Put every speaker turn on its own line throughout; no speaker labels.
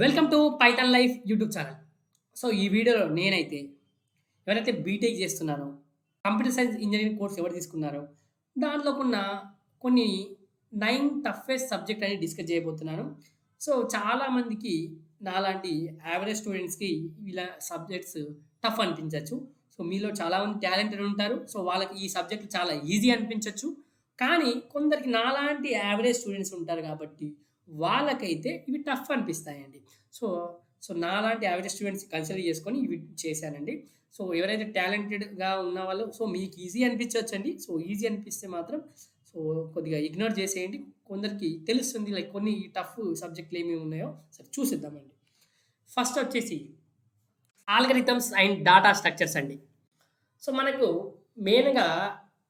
Welcome to Python life YouTube channel. So, ఈ వీడియోలో నేనైతే ఎవరైతే బీటెక్ చేస్తున్నారో, కంప్యూటర్ సైన్స్ ఇంజినీరింగ్ కోర్స్ ఎవరు తీసుకున్నారో, దాంట్లోకున్న కొన్ని 9 టఫెస్ట్ సబ్జెక్ట్ అని డిస్కస్ చేయబోతున్నాను. సో, చాలామందికి నాలాంటి యావరేజ్ స్టూడెంట్స్‌కి ఇలా సబ్జెక్ట్స్ టఫ్ అనిపించొచ్చు. సో, మీలో చాలామంది టాలెంటెడ్ ఉంటారు. సో, వాళ్ళకి ఈ సబ్జెక్ట్‌లు చాలా ఈజీ అనిపించొచ్చు. కానీ కొందరికి నాలాంటి యావరేజ్ స్టూడెంట్స్ ఉంటారు కాబట్టి వాళ్ళకైతే ఇవి టఫ్ అనిపిస్తాయండి. సో, నాలాంటి యావరేజ్ స్టూడెంట్స్ కన్సిడర్ చేసుకొని ఇవి చేశానండి. సో, ఎవరైతే టాలెంటెడ్‌గా ఉన్నవాళ్ళు మీకు ఈజీ అనిపించొచ్చండి. సో, ఈజీ అనిపిస్తే మాత్రం కొద్దిగా ఇగ్నోర్ చేసేయండి. కొందరికి తెలుస్తుంది కొన్ని టఫ్ సబ్జెక్ట్‌లు ఏమేమి ఉన్నాయో సరే చూసేద్దామండి. ఫస్ట్ వచ్చేసి ఆల్గరిథమ్స్ అండ్ డాటా స్ట్రక్చర్స్ అండి. సో, మనకు మెయిన్‌గా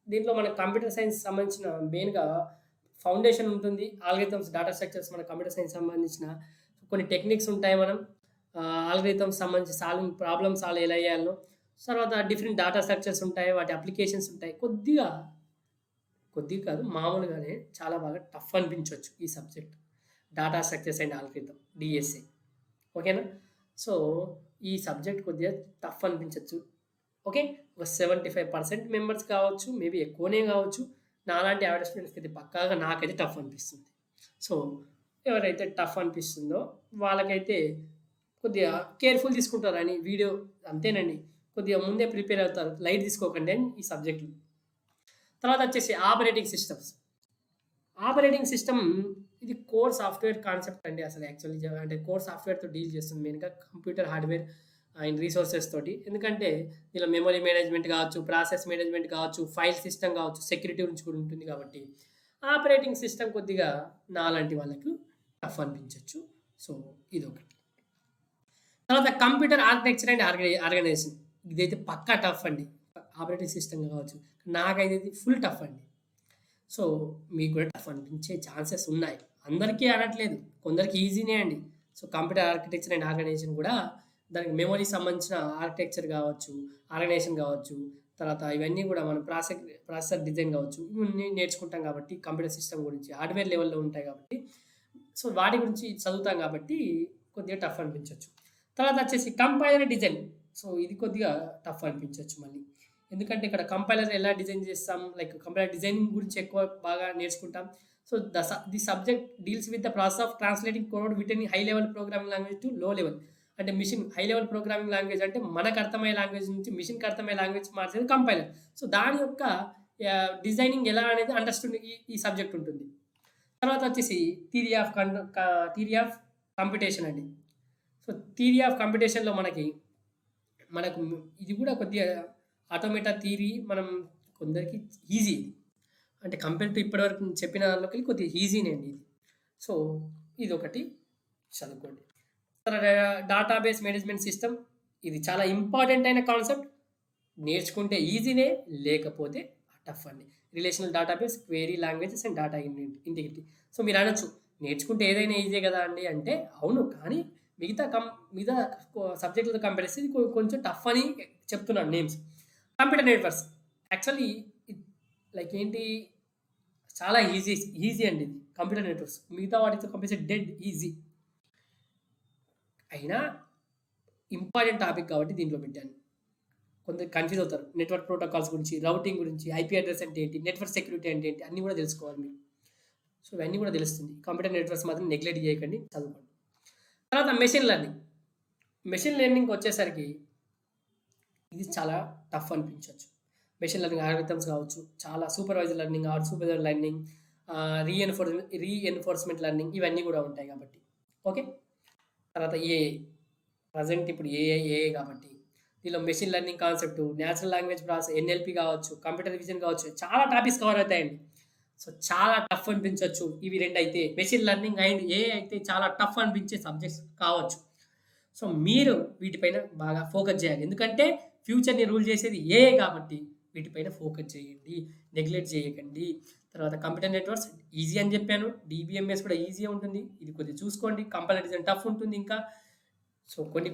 దీంట్లో మన కంప్యూటర్ సైన్స్ సంబంధించిన మెయిన్‌గా ఫౌండేషన్ ఉంటుంది. ఆల్గరిథమ్స్, డాటా స్ట్రక్చర్స్ మన కంప్యూటర్ సైన్స్ సంబంధించిన కొన్ని టెక్నిక్స్ ఉంటాయి. మనం ఆల్గరిథమ్స్ సంబంధించి ప్రాబ్లమ్ సాల్వ్ ఎలా చేయాలో, తర్వాత డిఫరెంట్ డాటా స్ట్రక్చర్స్ ఉంటాయి. వాటి అప్లికేషన్స్ ఉంటాయి. కొద్దిగా కాదు మామూలుగానే చాలా బాగా టఫ్ అనిపించొచ్చు ఈ subject. Data structures and algorithm DSA. ఓకేనా? సో, ఈ సబ్జెక్ట్ కొద్దిగా టఫ్ అనిపించొచ్చు. ఓకే. ఒక 75% మెంబర్స్ కావచ్చు. మేబీ ఎక్కువనే కావచ్చు. నాలాంటి యావరేజ్ స్టూడెంట్స్‌కి అయితే పక్కాగా నాకైతే టఫ్ అనిపిస్తుంది. సో, ఎవరైతే టఫ్ అనిపిస్తుందో వాళ్ళకైతే కొద్దిగా కేర్‌ఫుల్ తీసుకుంటారని వీడియో అంతేనండి. కొద్దిగా ముందే ప్రిపేర్ అవుతారు. లైట్ తీసుకోకండి ఈ సబ్జెక్ట్‌లు. తర్వాత వచ్చేసి ఆపరేటింగ్ సిస్టమ్స్. ఆపరేటింగ్ సిస్టమ్ ఇది కోర్ సాఫ్ట్‌వేర్ కాన్సెప్ట్ అండి అసలు యాక్చువల్లీ అంటే కోర్ సాఫ్ట్‌వేర్‌తో డీల్ చేస్తుంది మెయిన్‌గా కంప్యూటర్ హార్డ్‌వేర్ అండ్ రిసోర్సెస్ తోటి. ఎందుకంటే దీనిలో మెమరీ మేనేజ్‌మెంట్ కావచ్చు, ప్రాసెస్ మేనేజ్‌మెంట్ కావచ్చు, ఫైల్ సిస్టమ్ కావచ్చు, సెక్యూరిటీ గురించి కూడా ఉంటుంది కాబట్టి ఆపరేటింగ్ సిస్టమ్ కొద్దిగా నాలాంటి వాళ్ళకి టఫ్ అనిపించొచ్చు. సో, ఇదొకటి. తర్వాత కంప్యూటర్ ఆర్కిటెక్చర్ అండ్ ఆర్గనైజేషన్. ఇదైతే పక్కా టఫ్ అండి. ఆపరేటింగ్ సిస్టమ్ కావచ్చు. నాకైతే ఇది ఫుల్ టఫ్ అండి. సో, మీకు కూడా టఫ్ అనిపించే ఛాన్సెస్ ఉన్నాయి. అందరికీ అనట్లేదు. కొందరికి ఈజీనే అండి. So, computer architecture and organization కూడా దానికి మెమరీకి సంబంధించిన ఆర్కిటెక్చర్ కావచ్చు, ఆర్గనైజేషన్ కావచ్చు, తర్వాత ఇవన్నీ కూడా మనం ప్రాసెసర్ డిజైన్ కావచ్చు, ఇవన్నీ నేర్చుకుంటాం కాబట్టి కంప్యూటర్ సిస్టమ్ గురించి హార్డ్‌వేర్ లెవెల్‌లో ఉంటాయి కాబట్టి, సో, వాటి గురించి చదువుతాం కాబట్టి కొద్దిగా టఫ్ అనిపించొచ్చు. తర్వాత వచ్చేసి కంపైలర్ డిజైన్. సో, ఇది కొద్దిగా టఫ్ అనిపించొచ్చు మళ్ళీ. ఎందుకంటే ఇక్కడ కంపైలర్ ఎలా డిజైన్ చేస్తాం, కంపైలర్ డిజైనింగ్ గురించి ఎక్కువ బాగా నేర్చుకుంటాం. So, the subject deals with the process of translating code with high level programming language to లో లెవెల్. అంటే హై లెవెల్ ప్రోగ్రామింగ్ లాంగ్వేజ్ అంటే మనకు అర్థమయ్యే లాంగ్వేజ్ నుంచి మిషన్‌కి అర్థమయ్యే లాంగ్వేజ్ మార్చేది కంపైలర్. సో, దాని యొక్క డిజైనింగ్ ఎలా అనేది అండర్‌స్టాండ్ ఈ సబ్జెక్ట్ ఉంటుంది. తర్వాత వచ్చేసి థియరీ ఆఫ్ కంప్యూటేషన్ అండి. సో, థియరీ ఆఫ్ కంప్యూటేషన్‌లో మనకు ఇది కూడా కొద్దిగా ఆటోమేటా థియరీ కొందరికి ఈజీ ఇది. అంటే కంపేర్ టు ఇప్పటివరకు చెప్పిన దాంట్లోకెళ్ళి కొద్దిగా ఈజీనే అండి ఇది. సో, ఇదొకటి చదువుకోండి. తర్వాత డేటాబేస్ మేనేజ్మెంట్ సిస్టమ్. ఇది చాలా ఇంపార్టెంట్ అయిన కాన్సెప్ట్. నేర్చుకుంటే ఈజీనే, లేకపోతే టఫ్ అండి. Relational database, query languages and data integrity. So, మీరు అనొచ్చు నేర్చుకుంటే ఏదైనా ఈజీయే కదా అండి అంటే, అవును. కానీ మిగతా సబ్జెక్టులతో కంపేర్ చేస్తే ఇది కొంచెం టఫ్ అని చెప్తున్నాను నేమ్స్. Computer networks. యాక్చువల్లీ ఏంటి చాలా ఈజీ అండి ఇది. కంప్యూటర్ నెట్వర్క్స్ మిగతా వాటితో కంపేర్ చేస్తే డెడ్ ఈజీ. అయినా ఇంపార్టెంట్ టాపిక్ కాబట్టి దీంట్లో పెట్టాను. కొందరు కన్‌ఫ్యూజ్ అవుతారు. నెట్వర్క్ ప్రోటోకాల్స్ గురించి, రౌటింగ్ గురించి, ఐపీ అడ్రెస్ అంటే ఏంటి, నెట్వర్క్ సెక్యూరిటీ అంటే ఏంటి అన్నీ కూడా తెలుసుకోవాలి మీరు. సో, ఇవన్నీ కూడా తెలుస్తుంది. కంప్యూటర్ నెట్వర్క్స్ మాత్రం నెగ్లెక్ట్ చేయకండి, చదువుకోండి. తర్వాత మెషిన్ లెర్నింగ్. మెషిన్ లెర్నింగ్‌కి వచ్చేసరికి ఇది చాలా టఫ్ అనిపించొచ్చు. మెషిన్ లెర్నింగ్ ఆల్గరిథమ్స్ కావచ్చు, చాలా supervisor learning, supervisor learning, reinforcement learning ఇవన్నీ కూడా ఉంటాయి కాబట్టి. ఓకే. తర్వాత ఏఐ. ప్రెజెంట్ ఇప్పుడు ఏఐ కాబట్టి దీనిలో machine learning concept, natural language process, NLP కావచ్చు, కంప్యూటర్ విజన్ కావచ్చు, చాలా టాపిక్స్ కవర్ అవుతాయండి. సో, చాలా టఫ్ అనిపించొచ్చు. ఇవి 2 అయితే మెషిన్ లెర్నింగ్ అండ్ ఏఐ అయితే చాలా టఫ్ అనిపించే సబ్జెక్ట్స్ కావచ్చు. సో, మీరు వీటిపైన బాగా ఫోకస్ చేయాలి. ఎందుకంటే ఫ్యూచర్‌ని రూల్ చేసేది ఏఐ కాబట్టి వీటిపైన ఫోకస్ చేయండి. నెగ్లెక్ట్ చేయకండి. తర్వాత కంప్యూటర్ నెట్వర్క్స్ ఈజీ అని చెప్పాను. డీబీఎంఎస్ కూడా ఈజీయే ఉంటుంది. ఇది కొద్దిగా చూసుకోండి. కంపైలర్ డిజైన్ టఫ్ ఉంటుంది ఇంకా. సో, కొన్ని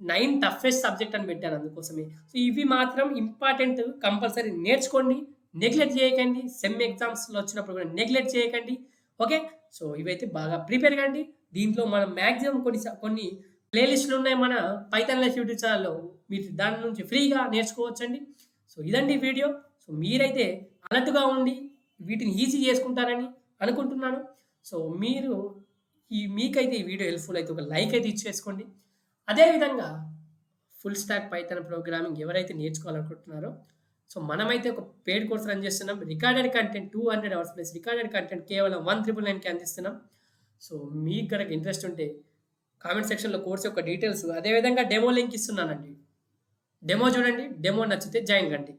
9 టఫెస్ట్ సబ్జెక్ట్ అని పెట్టాను అందుకోసమే. సో, ఇవి మాత్రం ఇంపార్టెంట్ కంపల్సరీ నేర్చుకోండి. నెగ్లెక్ట్ చేయకండి. సెమ్ ఎగ్జామ్స్‌లో వచ్చినప్పుడు కూడా నెగ్లెక్ట్ చేయకండి. ఓకే. సో, ఇవైతే బాగా ప్రిపేర్ కండి. దీంట్లో మనం మాక్సిమం కొన్ని ప్లేలిస్టులు ఉన్నాయి మన పైథాన్ లైఫ్ యూట్యూబ్ ఛానల్‌లో. మీరు దాని నుంచి ఫ్రీగా నేర్చుకోవచ్చండి. సో, ఇదండి వీడియో. సో, మీరైతే అలర్ట్‌గా ఉండి వీటిని ఈజీ చేసుకుంటారని అనుకుంటున్నాను. సో, మీకైతే ఈ వీడియో హెల్ప్‌ఫుల్ అయితే ఒక లైక్ అయితే ఇచ్చేసుకోండి. అదే విధంగా ఫుల్ స్టాక్ పైథాన్ ప్రోగ్రామింగ్ ఎవరైతే నేర్చుకోవాలనుకుంటున్నారో, సో, మనమైతే ఒక పెయిడ్ కోర్స్ రన్ చేస్తున్నాం. Recorded content 200 hours plus recorded content కేవలం 1999కి అందిస్తున్నాం. సో, మీకు గనక ఇంట్రెస్ట్ ఉంటే కామెంట్ సెక్షన్‌లో కోర్స్ యొక్క డీటెయిల్స్ అదే విధంగా డెమో లింక్ ఇస్తున్నానండి. డెమో చూడండి. డెమో నచ్చితే జాయిన్ కండి.